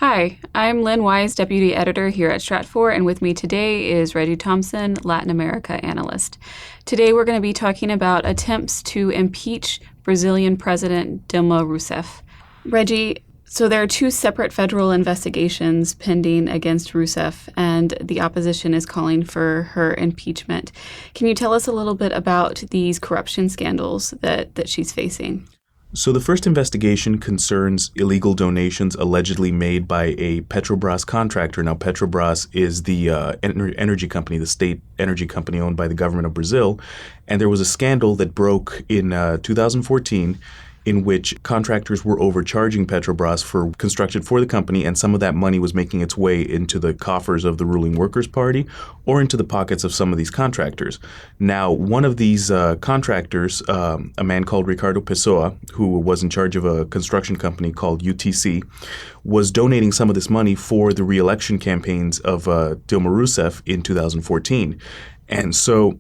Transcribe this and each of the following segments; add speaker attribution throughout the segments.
Speaker 1: Hi, I'm Lynn Wise, Deputy Editor here at Stratfor, and with me today is Reggie Thompson, Latin America Analyst. Today we're going to be talking about attempts to impeach Brazilian President Dilma Rousseff. Reggie, so there are two separate federal investigations pending against Rousseff, and the opposition is calling for her impeachment. Can you tell us a little bit about these corruption scandals that she's facing?
Speaker 2: So the first investigation concerns illegal donations allegedly made by a Petrobras contractor. Now, Petrobras is the energy company, the state energy company owned by the government of Brazil. And there was a scandal that broke in 2014 in which contractors were overcharging Petrobras for construction for the company, and some of that money was making its way into the coffers of the ruling Workers' Party or into the pockets of some of these contractors. Now, one of these contractors, a man called Ricardo Pessoa, who was in charge of a construction company called UTC, was donating some of this money for the re-election campaigns of Dilma Rousseff in 2014. And so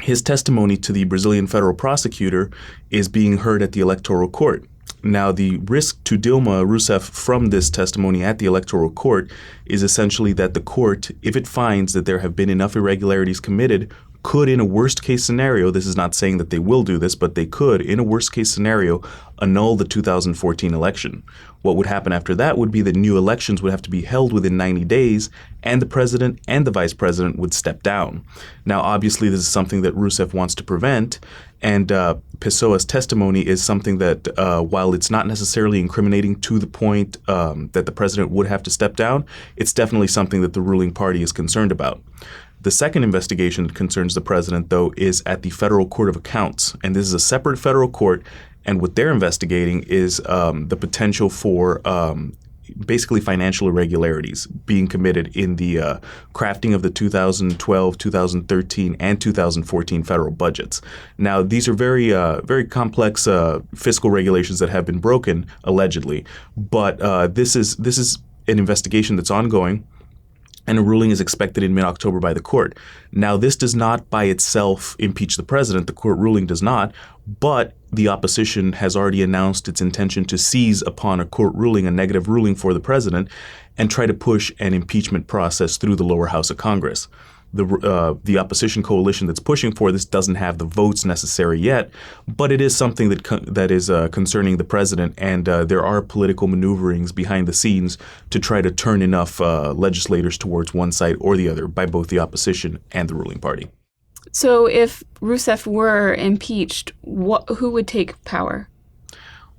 Speaker 2: his testimony to the Brazilian federal prosecutor is being heard at the electoral court. Now, the risk to Dilma Rousseff from this testimony at the electoral court is essentially that the court, if it finds that there have been enough irregularities committed, could, in a worst-case scenario, this is not saying that they will do this, but they could, in a worst-case scenario, annul the 2014 election. What would happen after that would be that new elections would have to be held within 90 days, and the president and the vice president would step down. Now, obviously, this is something that Rousseff wants to prevent, and Pessoa's testimony is something that, while it's not necessarily incriminating to the point that the president would have to step down, it's definitely something that the ruling party is concerned about. The second investigation that concerns the president, though, is at the Federal Court of Accounts, and this is a separate federal court, and what they're investigating is the potential for basically financial irregularities being committed in the crafting of the 2012, 2013, and 2014 federal budgets. Now, these are very complex fiscal regulations that have been broken, allegedly, but this is an investigation that's ongoing, and a ruling is expected in mid-October by the court. Now, this does not by itself impeach the president. The court ruling does not, but the opposition has already announced its intention to seize upon a court ruling, a negative ruling for the president, and try to push an impeachment process through the lower house of Congress. The opposition coalition that's pushing for this doesn't have the votes necessary yet, but it is something that is concerning the president, and there are political maneuverings behind the scenes to try to turn enough legislators towards one side or the other by both the opposition and the ruling party.
Speaker 1: So if Rousseff were impeached, who would take power?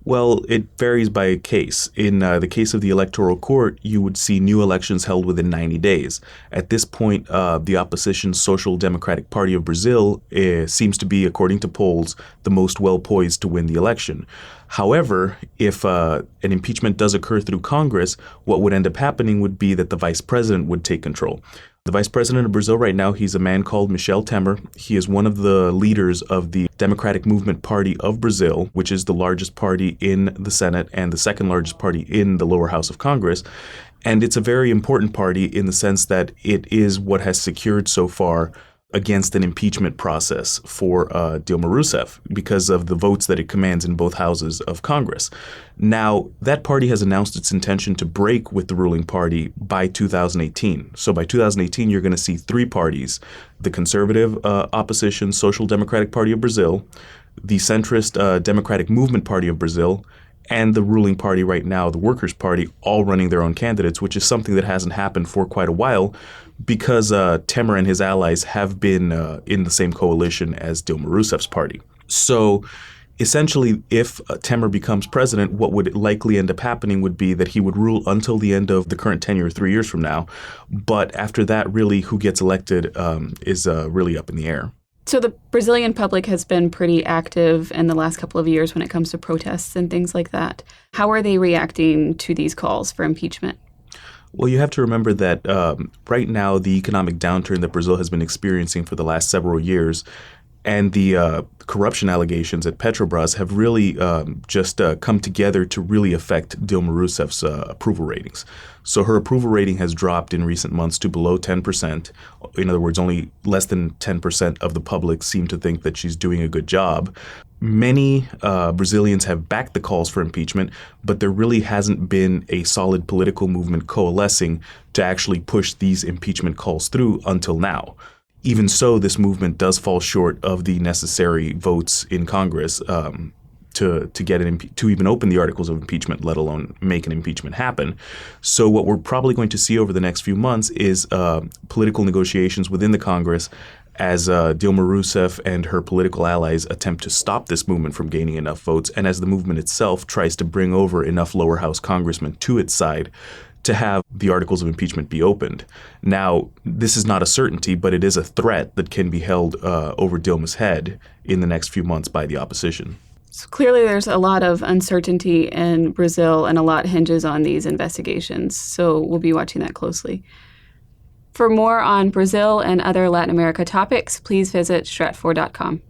Speaker 2: Well, it varies by case. In the case of the electoral court, you would see new elections held within 90 days. At this point, the opposition Social Democratic Party of Brazil seems to be, according to polls, the most well-poised to win the election. However, if an impeachment does occur through Congress, what would end up happening would be that the vice president would take control. The vice president of Brazil right now, he's a man called Michel Temer. He is one of the leaders of the Democratic Movement Party of Brazil, which is the largest party in the Senate and the second largest party in the lower house of Congress. And it's a very important party in the sense that it is what has secured so far against an impeachment process for Dilma Rousseff because of the votes that it commands in both houses of Congress. Now, that party has announced its intention to break with the ruling party by 2018. So by 2018, you're going to see three parties: the conservative opposition Social Democratic Party of Brazil, the centrist Democratic Movement Party of Brazil, and the ruling party right now, the Workers' Party, all running their own candidates, which is something that hasn't happened for quite a while because Temer and his allies have been in the same coalition as Dilma Rousseff's party. So essentially, if Temer becomes president, what would likely end up happening would be that he would rule until the end of the current tenure 3 years from now. But after that, really, who gets elected is really up in the air.
Speaker 1: So the Brazilian public has been pretty active in the last couple of years when it comes to protests and things like that. How are they reacting to these calls for impeachment?
Speaker 2: Well, you have to remember that right now the economic downturn that Brazil has been experiencing for the last several years and the corruption allegations at Petrobras have really just come together to really affect Dilma Rousseff's approval ratings. So her approval rating has dropped in recent months to below 10%. In other words, only less than 10% of the public seem to think that she's doing a good job. Many Brazilians have backed the calls for impeachment, but there really hasn't been a solid political movement coalescing to actually push these impeachment calls through until now. Even so, this movement does fall short of the necessary votes in Congress to even open the articles of impeachment, let alone make an impeachment happen. So what we're probably going to see over the next few months is political negotiations within the Congress as Dilma Rousseff and her political allies attempt to stop this movement from gaining enough votes, and as the movement itself tries to bring over enough lower house congressmen to its side to have the articles of impeachment be opened. Now, this is not a certainty, but it is a threat that can be held over Dilma's head in the next few months by the opposition.
Speaker 1: So clearly there's a lot of uncertainty in Brazil, and a lot hinges on these investigations. So we'll be watching that closely. For more on Brazil and other Latin America topics, please visit stratfor.com.